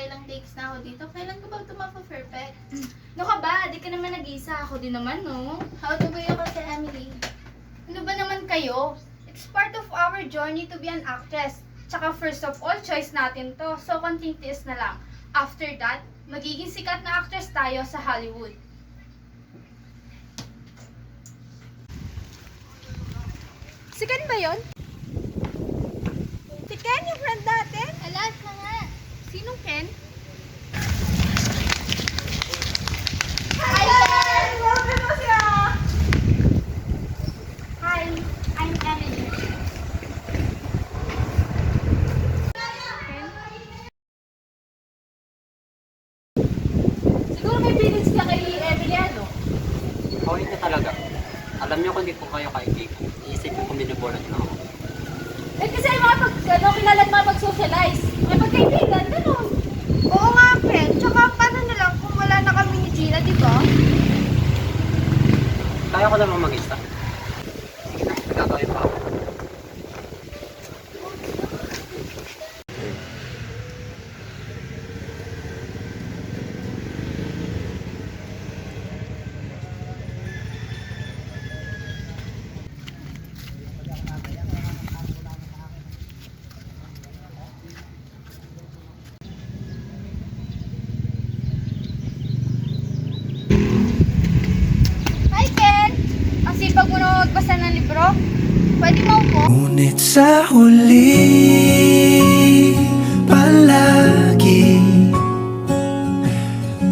nakailang takes na ako dito. Kailan ka ba ito mapa-perfect? No ka ba? Di ka naman nag-isa. Ako din naman, no? How to be ako si Emily? Ano ba naman kayo? It's part of our journey to be an actress. Tsaka first of all, choice natin to. So, konting tiis na lang. After that, magiging sikat na actress tayo sa Hollywood. Si Ken ba yun? Si Ken, yung friend natin? Alas na nga. Sinong Ken? Hi, Ken! Welcome mo siya! Hi, I'm Emily. Siguro may feelings ka kay Emily, ano? Oh, hindi talaga. Alam niyo kung hindi po kayo kaibigan, iisip ko kung binibulat niyo ako. Eh kasi kilala at mapag-socialize. May pagkaibigan, gano'n. Oo nga, Ken. Tsaka paano na lang kung wala na kami ni Gina, di ba? Kaya ko naman mag-isa. Sige na, gagawin pa ako. Hi, Ken! Ang sipag mo na magbasa ng libro. Pwede mo po? Ngunit sa huli palagi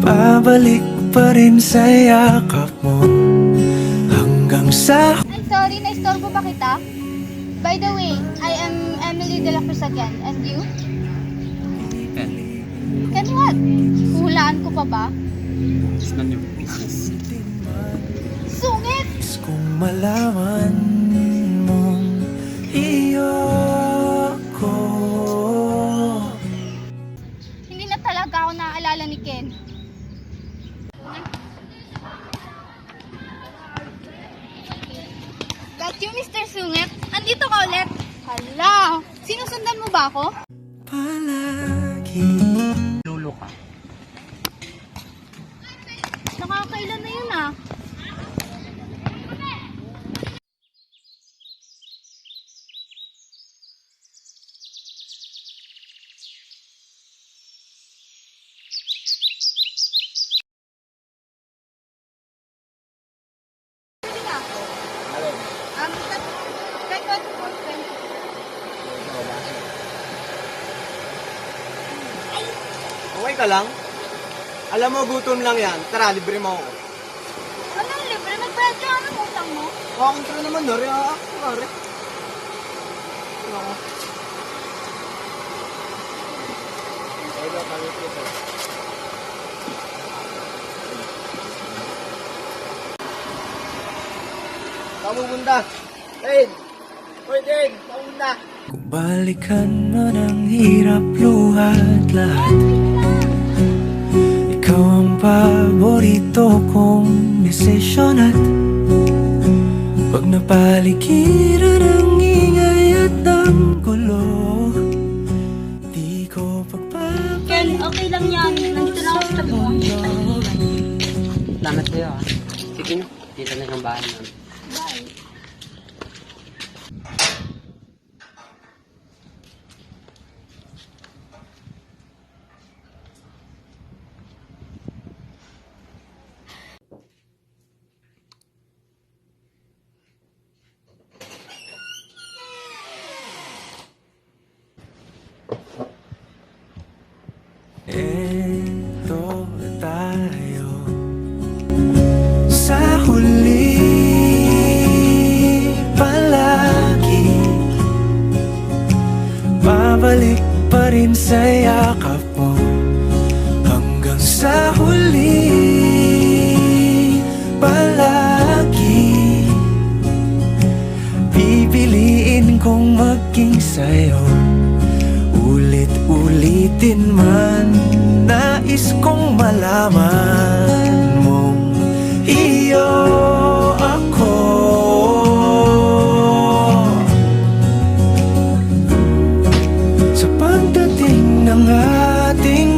pabalik pa rin sa yakap mo hanggang sa I'm sorry, na-istorbo ba kita? By the way, I am Emily de la Cruz again. And you? Ken what? Hulaan ko pa ba? It's none of your business. Sungit! nais kong malaman mong iyo ko. Hindi na talaga ako naaalala ni Ken. Got you, Mr. Sungit. Andito ka ulit. Hala, sinusundan mo ba ako? Palagi Lulo ka. Nakakailan na yun ah. Okay ka lang? Alam mo, gutom lang yan. Tara, libre mo ako. Anong libre? Nagpresyo anong utang mo? Kakontra naman, Nori. Nori. Ako. Saan mo punta? Dave! Hoy, Dave! Saan mo punta? kung balikan man ang hirap luhat lahat. Ikaw ang paborito kong desisyon at pag napaligiran ang ingay at ang gulo, di ko pagpapalit. Ken, okay lang yan. Nandito lang ako sa tabi mo. Salamat sa'yo ah. Sige na, dito na yung bahay namin. Bye. Eto tayo sa huli palagi babalik pa rin sa yakap mo hanggang sa huli palagi pipiliin kong maging sa'yo ulit-ulitin man nais kong malaman mong iyo ako. Sa pagdating ng ating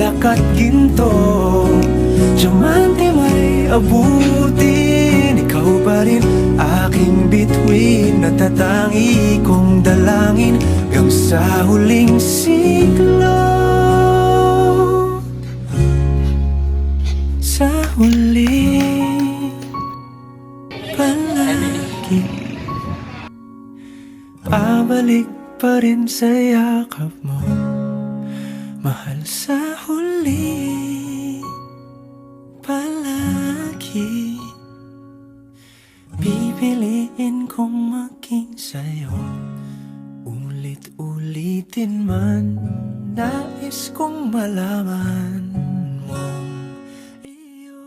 pilak at ginto, diamante may abutin. Ikaw pa rin aking bituin, natatangi kong dalangin hanggang sa huling siglo. Sa huling palagi, babalik pa rin sa yakap mo, mahal, sa huli palagi. Pipiliin kong maging sa'yo, ulit-ulitin man, nais kong malaman mo. Iyo,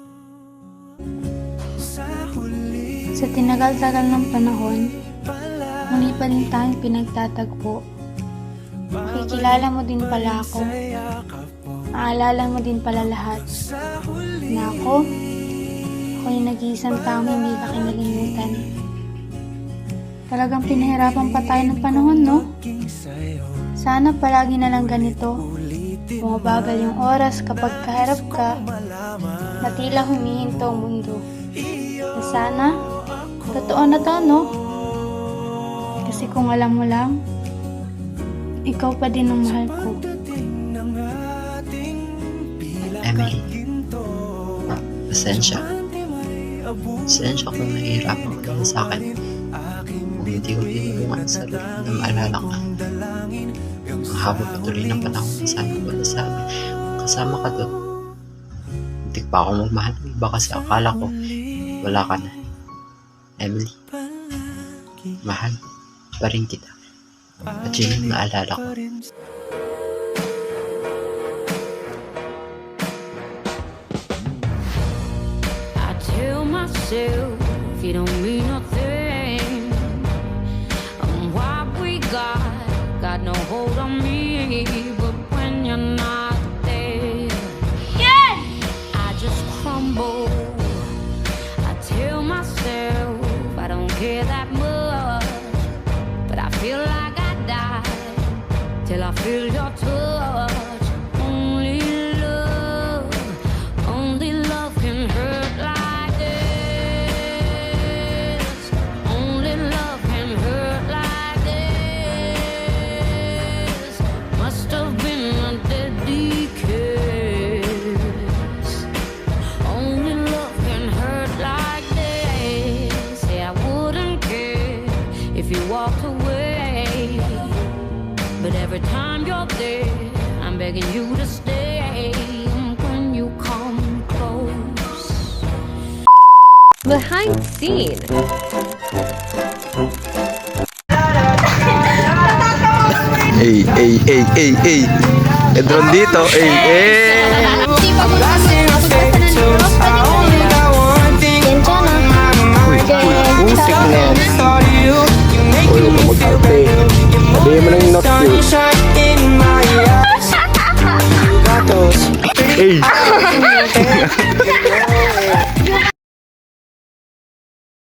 sa huli Sa tinagal-tagal ng panahon, muli pa rin tayong pinagtatagpo. Kikilala mo din pala ako. Aalala mo din pala lahat. Na ako yung nag-iisang taong hindi ka kinalimutan. Talagang pinahirapan pa tayo ng panahon, no? Sana palagi na lang ganito. Bumabagal yung oras kapag kaharap ka, na tila humihinto ang mundo. Na sana, totoo na to, no? Kasi kung alam mo lang, ikaw pa din ang mahal ko. Emily, pasensya. Pasensya kung nahihirapan ka na sa akin. Kung hindi ko tinulungan sa sarili na maalala ka. Ang haba patuloy ng panahon na sana ko nasabi. Kasama ka doon. Hindi pa ako magmahal ng iba kasi akala ko wala ka na. Emily, mahal pa rin kita. At yun ang naalala ko. I tell myself you don't mean nothing. What we got no hold on me. But when you're not there, I just crumble. I tell myself I don't care that much, but I feel like I die till I feel your touch. Only love can hurt like this. Only love can hurt like this. Must have been a deadly kiss. Only love can hurt like this. Say I wouldn't care if you walked away, but every time you're there, I'm begging you to stay. When you come close, Behind scene. Hey. Edron dito. Hey. Di ba kung pagbasta ng libros, pwede mo yun. Putik na yan. Uy, huwag mo mag-arte. Sabihin mo lang yung not cute. Hey.